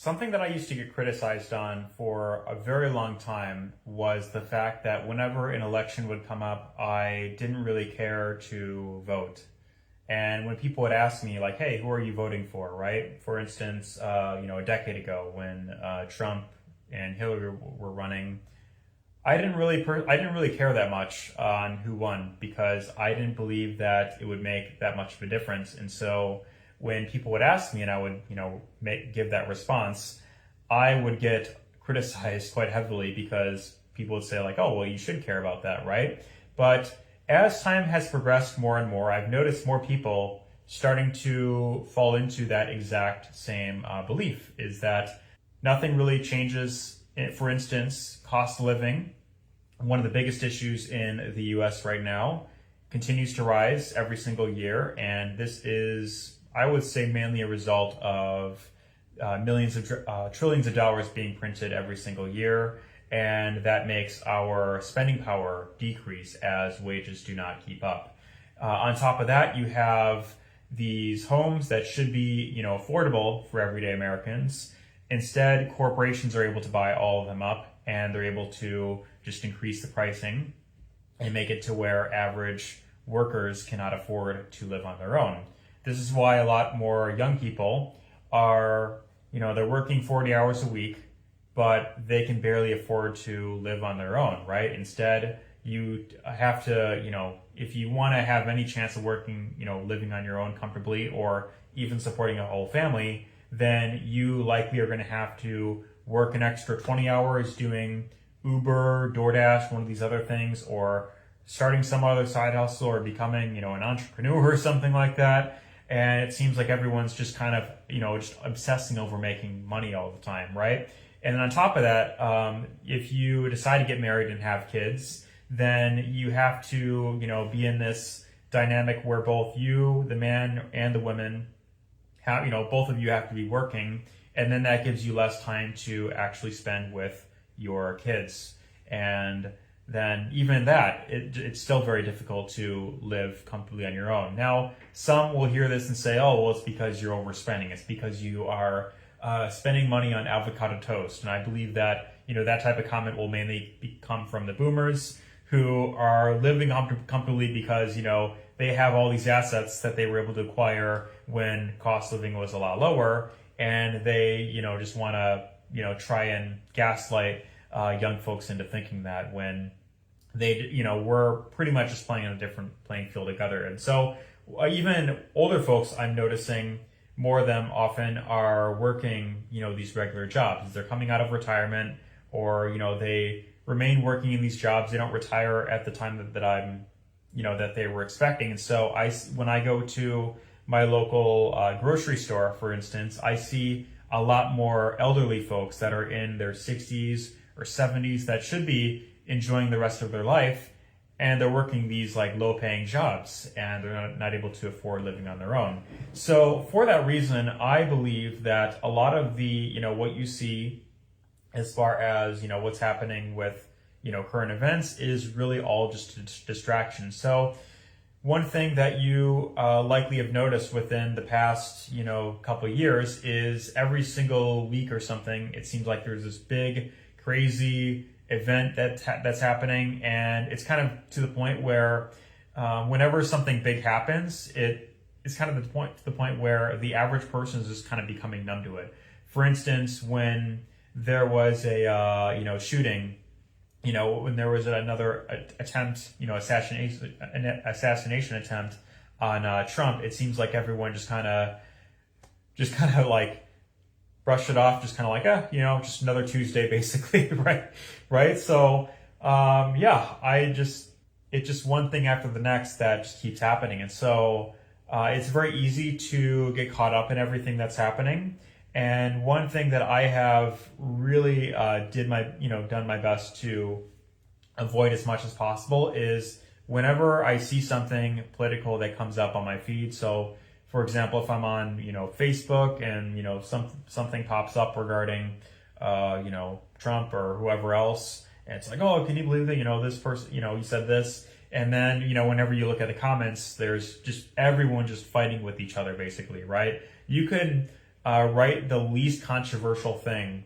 Something that I used to get criticized on for a very long time was the fact that whenever an election would come up, I didn't really care to vote. And when people would ask me, like, "Hey, who are you voting for?" Right? For instance, a decade ago when Trump and Hillary were running, I didn't really care that much on who won because I didn't believe that it would make that much of a difference. And so when people would ask me and I would, give that response, I would get criticized quite heavily because people would say like, "Oh, well, you should care about that, right?" But as time has progressed more and more, I've noticed more people starting to fall into that exact same belief, is that nothing really changes. For instance, cost of living, one of the biggest issues in the US right now, continues to rise every single year. And this is, I would say, mainly a result of trillions of dollars being printed every single year. And that makes our spending power decrease as wages do not keep up. On top of that, you have these homes that should be, affordable for everyday Americans. Instead, corporations are able to buy all of them up, and they're able to just increase the pricing and make it to where average workers cannot afford to live on their own. This is why a lot more young people are, they're working 40 hours a week, but they can barely afford to live on their own, right? Instead, you have to, if you want to have any chance of working, living on your own comfortably or even supporting a whole family, then you likely are going to have to work an extra 20 hours doing Uber, DoorDash, one of these other things, or starting some other side hustle or becoming, an entrepreneur or something like that. And it seems like everyone's just kind of, just obsessing over making money all the time, right? And then on top of that, if you decide to get married and have kids, then you have to, be in this dynamic where both you, the man, and the woman have, both of you have to be working, and then that gives you less time to actually spend with your kids. And then even that, it's still very difficult to live comfortably on your own. Now, some will hear this and say, "Oh, well, it's because you're overspending. It's because you are spending money on avocado toast." And I believe that, that type of comment will mainly come from the boomers who are living comfortably because, they have all these assets that they were able to acquire when cost of living was a lot lower. And they, just want to, try and gaslight young folks into thinking that when they, we're pretty much just playing on a different playing field together. And so even older folks, I'm noticing more of them often are working, these regular jobs. They're coming out of retirement, or, they remain working in these jobs. They don't retire at the time that I'm, that they were expecting. And so when I go to my local grocery store, for instance, I see a lot more elderly folks that are in their 60s or 70s that should be enjoying the rest of their life, and they're working these like low-paying jobs, and they're not able to afford living on their own. So for that reason, I believe that a lot of the, what you see as far as, what's happening with, current events is really all just a distraction. So one thing that you likely have noticed within the past, couple of years is every single week or something, it seems like there's this big, crazy event that's happening, and it's kind of to the point where whenever something big happens, it's kind of to the point where the average person is just kind of becoming numb to it. For instance, when there was a shooting, when there was another attempt, assassination attempt on Trump, it seems like everyone just kind of like brushed it off, just kind of like, just another Tuesday, basically, right? So, it's just one thing after the next that just keeps happening. And so, it's very easy to get caught up in everything that's happening. And one thing that I have really done my best to avoid as much as possible is whenever I see something political that comes up on my feed. So, for example, if I'm on Facebook and something pops up regarding Trump or whoever else, and it's like, "Oh, can you believe that this person he said this?" And then whenever you look at the comments, there's just everyone just fighting with each other, basically, right? You could write the least controversial thing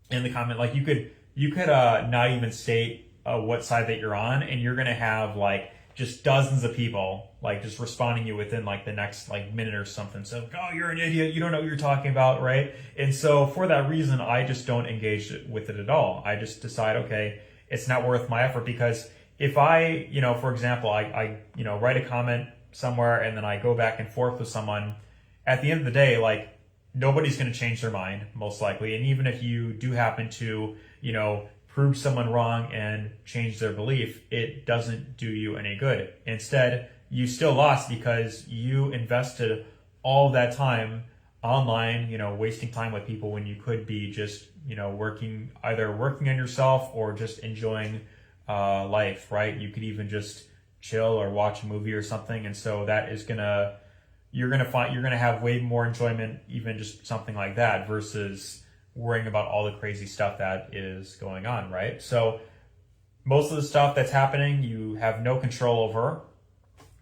in the comment. Like you could not even state what side that you're on, and you're gonna have like just dozens of people like just responding to you within like the next like minute or something. So, oh, you're an idiot, you don't know what you're talking about, right? And so for that reason, I just don't engage with it at all. I just decide, okay, it's not worth my effort, because if I, for example, I write a comment somewhere and then I go back and forth with someone, at the end of the day, like, nobody's going to change their mind, most likely. And even if you do happen to, prove someone wrong and change their belief, it doesn't do you any good. Instead, you still lost because you invested all that time online, wasting time with people when you could be just, working on yourself or just enjoying life, right? You could even just chill or watch a movie or something. And so that is you're gonna have way more enjoyment, even just something like that, versus worrying about all the crazy stuff that is going on, right? So most of the stuff that's happening, you have no control over.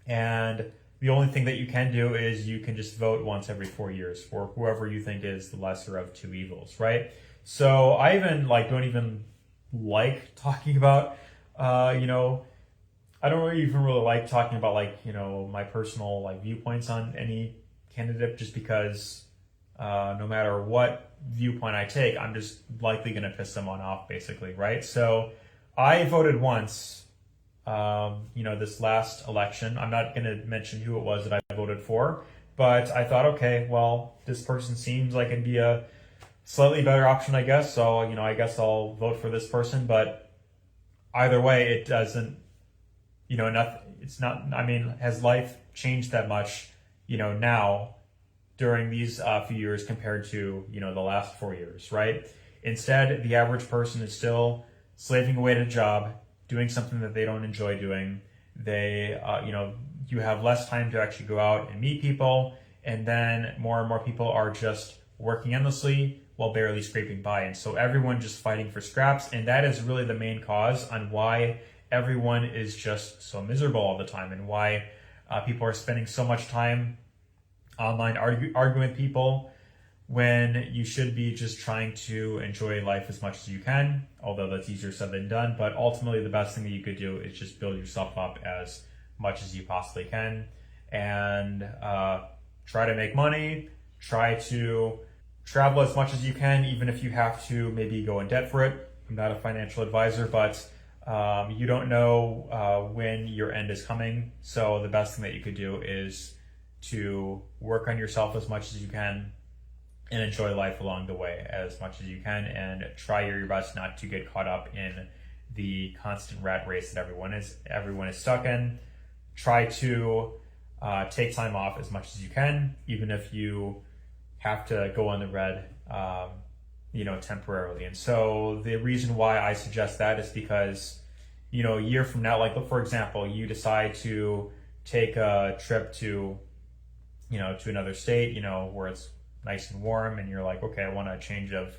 And the only thing that you can do is you can just vote once every 4 years for whoever you think is the lesser of two evils, right? So I even don't even like talking about, I don't even really like talking about my personal viewpoints on any candidate, just because no matter what viewpoint I take, I'm just likely going to piss someone off, basically, right? So I voted once, this last election. I'm not going to mention who it was that I voted for, but I thought, okay, well, this person seems like it'd be a slightly better option, I guess. So, I guess I'll vote for this person. But either way, it doesn't, it's not, has life changed that much, now during these few years compared to, the last 4 years, right? Instead, the average person is still slaving away at a job, doing something that they don't enjoy doing. They, you have less time to actually go out and meet people. And then more and more people are just working endlessly while barely scraping by. And so everyone just fighting for scraps. And that is really the main cause on why everyone is just so miserable all the time, and why people are spending so much time online arguing with people when you should be just trying to enjoy life as much as you can, although that's easier said than done. But ultimately, the best thing that you could do is just build yourself up as much as you possibly can, and try to make money, try to travel as much as you can, even if you have to maybe go in debt for it. I'm not a financial advisor, but you don't know when your end is coming. So the best thing that you could do is to work on yourself as much as you can and enjoy life along the way as much as you can, and try your best not to get caught up in the constant rat race that everyone is stuck in. Try to take time off as much as you can, even if you have to go on the red, temporarily. And so the reason why I suggest that is because, a year from now, for example, you decide to take a trip to another state, where it's nice and warm, and you're like, okay, I want a change of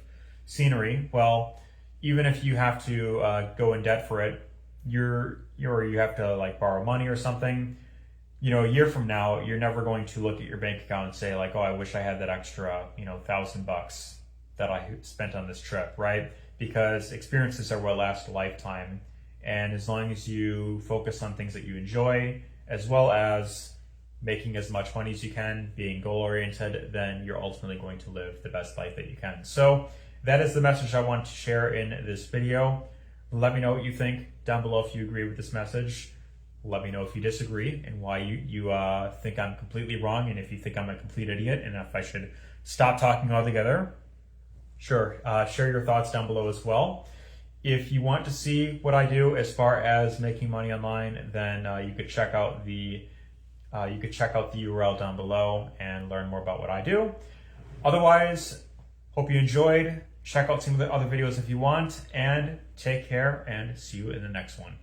scenery. Well, even if you have to go in debt for it, you have to borrow money or something, a year from now, you're never going to look at your bank account and say oh, I wish I had that extra, $1,000 that I spent on this trip, right? Because experiences are what last a lifetime. And as long as you focus on things that you enjoy, as well as making as much money as you can, being goal-oriented, then you're ultimately going to live the best life that you can. So that is the message I want to share in this video. Let me know what you think down below if you agree with this message. Let me know if you disagree and why you think I'm completely wrong, and if you think I'm a complete idiot and if I should stop talking altogether. Sure, share your thoughts down below as well. If you want to see what I do as far as making money online, then you could check out the URL down below and learn more about what I do. Otherwise, hope you enjoyed. Check out some of the other videos if you want, and take care, and see you in the next one.